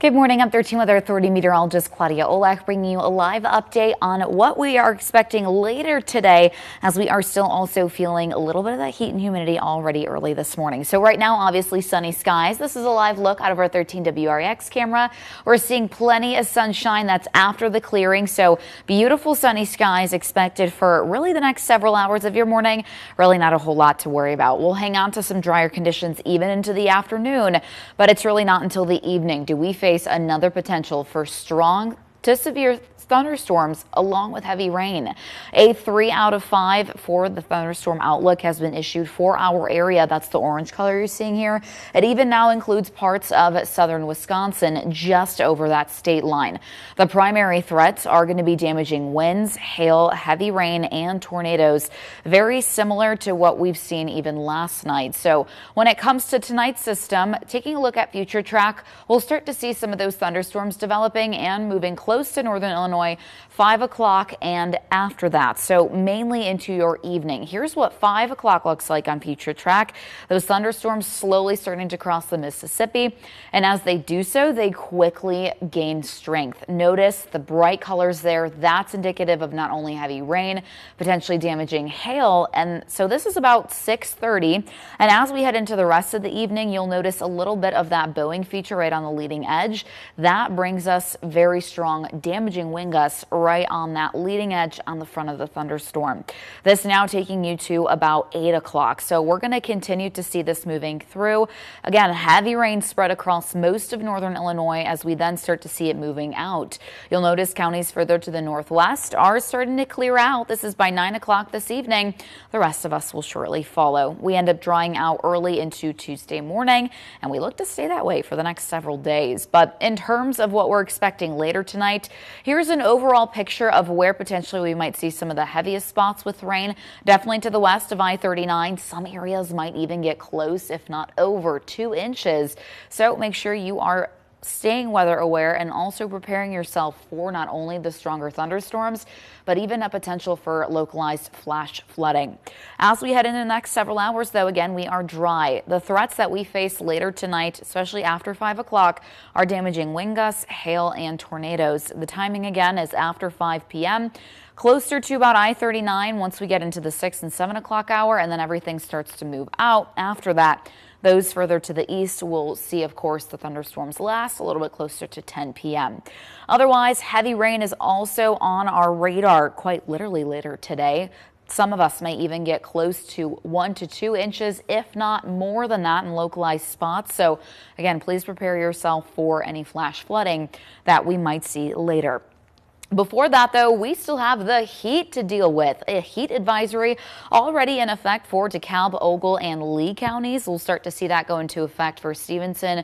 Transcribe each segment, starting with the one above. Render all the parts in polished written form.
Good morning. I'm 13 Weather Authority Meteorologist Claudia Olech, bringing you a live update on what we are expecting later today, as we are still also feeling a little bit of that heat and humidity already early this morning. So right now, obviously sunny skies. This is a live look out of our 13 WREX camera. We're seeing plenty of sunshine. That's after the clearing. So beautiful sunny skies expected for really the next several hours of your morning. Really not a whole lot to worry about. We'll hang on to some drier conditions even into the afternoon, but it's really not until the evening do we face another potential for strong to severe thunderstorms along with heavy rain. A 3 out of 5 for the thunderstorm outlook has been issued for our area. That's the orange color you're seeing here. It even now includes parts of southern Wisconsin just over that state line. The primary threats are going to be damaging winds, hail, heavy rain, and tornadoes, very similar to what we've seen even last night. So when it comes to tonight's system, taking a look at future track, we'll start to see some of those thunderstorms developing and moving close to northern Illinois 5 o'clock and after that, so mainly into your evening. Here's what 5 o'clock looks like on future track. Those thunderstorms slowly starting to cross the Mississippi, and as they do so, they quickly gain strength. Notice the bright colors there. That's indicative of not only heavy rain, potentially damaging hail, and so this is about 6:30, and as we head into the rest of the evening, you'll notice a little bit of that bowing feature right on the leading edge. That brings us very strong damaging wind gusts right on that leading edge on the front of the thunderstorm. This now taking you to about 8 o'clock. So we're going to continue to see this moving through. Again, heavy rain spread across most of northern Illinois as we then start to see it moving out. You'll notice counties further to the northwest are starting to clear out. This is by 9 o'clock this evening. The rest of us will shortly follow. We end up drying out early into Tuesday morning, and we look to stay that way for the next several days. But in terms of what we're expecting later tonight, here's an overall picture of where potentially we might see some of the heaviest spots with rain. Definitely to the west of I-39. Some areas might even get close, if not over 2 inches. So make sure you are staying weather aware and also preparing yourself for not only the stronger thunderstorms, but even a potential for localized flash flooding. As we head into the next several hours, though, again, we are dry. The threats that we face later tonight, especially after 5 o'clock, are damaging wind gusts, hail, and tornadoes. The timing again is after 5 p.m. Closer to about I-39 once we get into the 6 and 7 o'clock hour, and then everything starts to move out after that. Those further to the east will see, of course, the thunderstorms last a little bit closer to 10 p.m. Otherwise, heavy rain is also on our radar quite literally later today. Some of us may even get close to 1 to 2 inches, if not more than that in localized spots. So again, please prepare yourself for any flash flooding that we might see later. Before that, though, we still have the heat to deal with. A heat advisory already in effect for DeKalb, Ogle, and Lee counties. We'll start to see that go into effect for Stevenson,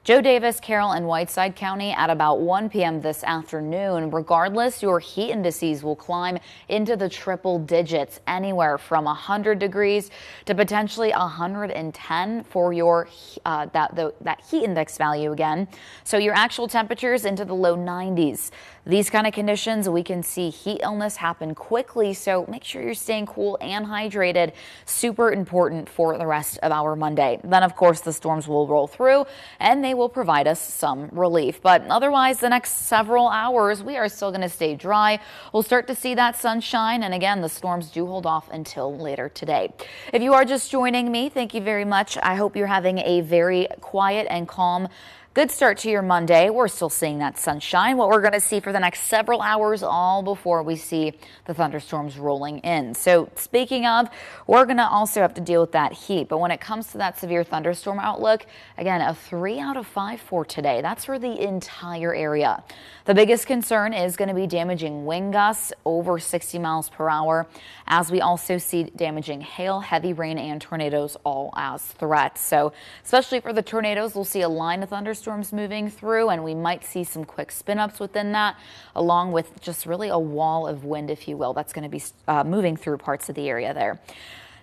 Joe Davis, Carroll, and Whiteside County at about 1 p.m. this afternoon. Regardless, your heat indices will climb into the triple digits, anywhere from 100 degrees to potentially 110 for your that heat index value again. So your actual temperatures into the low 90s. These kind of conditions, we can see heat illness happen quickly, so make sure you're staying cool and hydrated. Super important for the rest of our Monday. Then, of course, the storms will roll through and they will provide us some relief. But otherwise, the next several hours, we are still going to stay dry. We'll start to see that sunshine, and again, the storms do hold off until later today. If you are just joining me, thank you very much. I hope you're having a very quiet and calm good start to your Monday. We're still seeing that sunshine, what we're going to see for the next several hours, all before we see the thunderstorms rolling in. So speaking of, we're going to also have to deal with that heat. But when it comes to that severe thunderstorm outlook, again, a 3 out of 5 for today. That's for the entire area. The biggest concern is going to be damaging wind gusts over 60 miles per hour, as we also see damaging hail, heavy rain, and tornadoes all as threats. So especially for the tornadoes, we'll see a line of thunderstorms moving through, and we might see some quick spin-ups within that, along with just really a wall of wind, if you will, that's going to be moving through parts of the area there.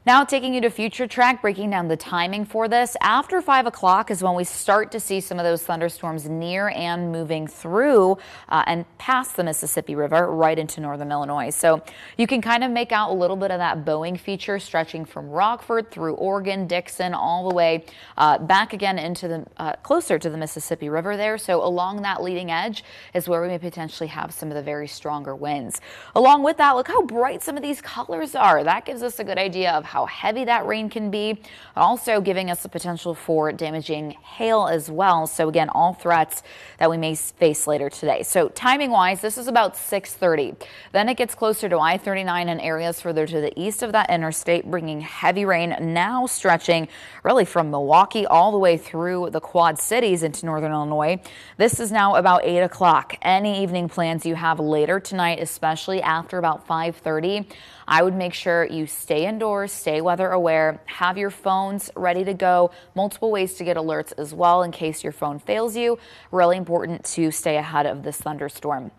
Now taking you to future track, breaking down the timing for this. After 5 o'clock is when we start to see some of those thunderstorms near and moving through and past the Mississippi River right into northern Illinois. So you can kind of make out a little bit of that bowing feature stretching from Rockford through Oregon, Dixon, all the way back again into the closer to the Mississippi River there. So along that leading edge is where we may potentially have some of the very stronger winds. Along with that, look how bright some of these colors are. That gives us a good idea of how heavy that rain can be, also giving us the potential for damaging hail as well. So again, all threats that we may face later today. So timing wise, this is about 6:30. Then it gets closer to I-39 and areas further to the east of that interstate, bringing heavy rain now stretching really from Milwaukee all the way through the Quad Cities into northern Illinois. This is now about 8 o'clock. Any evening plans you have later tonight, especially after about 5:30, I would make sure you stay indoors, stay weather aware, have your phones ready to go, multiple ways to get alerts as well in case your phone fails you. Really important to stay ahead of this thunderstorm.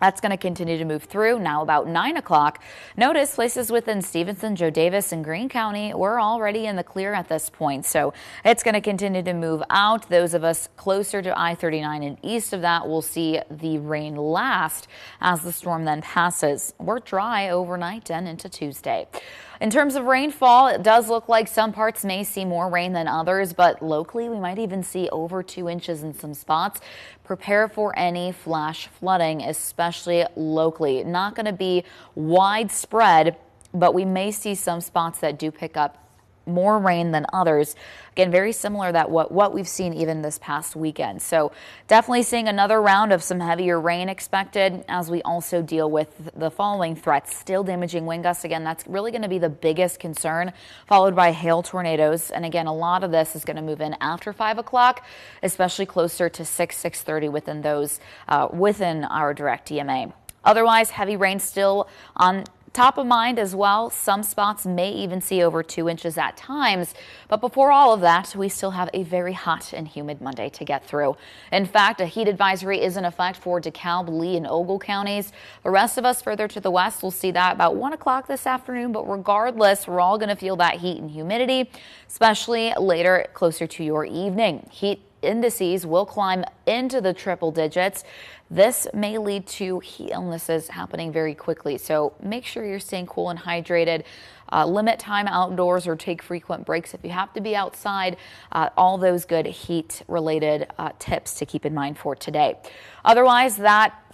That's going to continue to move through. Now about 9 o'clock. Notice places within Stevenson, Joe Davis, and Greene County, we're already in the clear at this point. So it's going to continue to move out. Those of us closer to I-39 and east of that will see the rain last as the storm then passes. We're dry overnight and into Tuesday. In terms of rainfall, it does look like some parts may see more rain than others, but locally we might even see over 2 inches in some spots. Prepare for any flash flooding, especially locally. Not going to be widespread, but we may see some spots that do pick up more rain than others. Again, very similar to what we've seen even this past weekend. So definitely seeing another round of some heavier rain expected as we also deal with the following threats. Still damaging wind gusts. Again, that's really going to be the biggest concern, followed by hail tornadoes. And again, a lot of this is going to move in after 5 o'clock, especially closer to 6:30 within those within our direct EMA. Otherwise, heavy rain still on top of mind as well. Some spots may even see over 2 inches at times. But before all of that, we still have a very hot and humid Monday to get through. In fact, a heat advisory is in effect for DeKalb, Lee, and Ogle counties. The rest of us further to the west will see that about 1 o'clock this afternoon. But regardless, we're all going to feel that heat and humidity, especially later closer to your evening. Heat indices will climb into the triple digits. This may lead to heat illnesses happening very quickly. So make sure you're staying cool and hydrated. Limit time outdoors or take frequent breaks if you have to be outside. All those good heat related tips to keep in mind for today. Otherwise,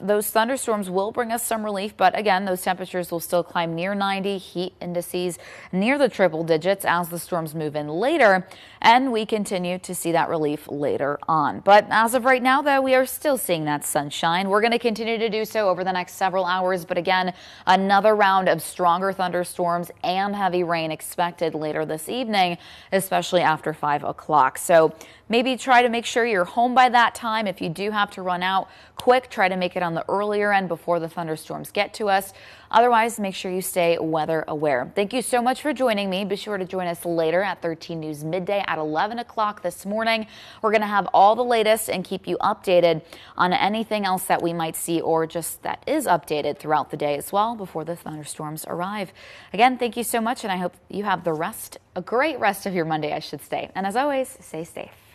those thunderstorms will bring us some relief, but again, those temperatures will still climb near 90, heat indices near the triple digits as the storms move in later, and we continue to see that relief later on. But as of right now, though, we are still seeing that sunshine. We're going to continue to do so over the next several hours, but again, another round of stronger thunderstorms and heavy rain expected later this evening, especially after 5 o'clock. So maybe try to make sure you're home by that time. If you do have to run out quick, try to make it on the earlier end before the thunderstorms get to us. Otherwise, make sure you stay weather aware. Thank you so much for joining me. Be sure to join us later at 13 News Midday at 11 o'clock this morning. We're going to have all the latest and keep you updated on anything else that we might see or just that is updated throughout the day as well before the thunderstorms arrive. Again, thank you so much, and I hope you have a great rest of your Monday, I should say. And as always, stay safe.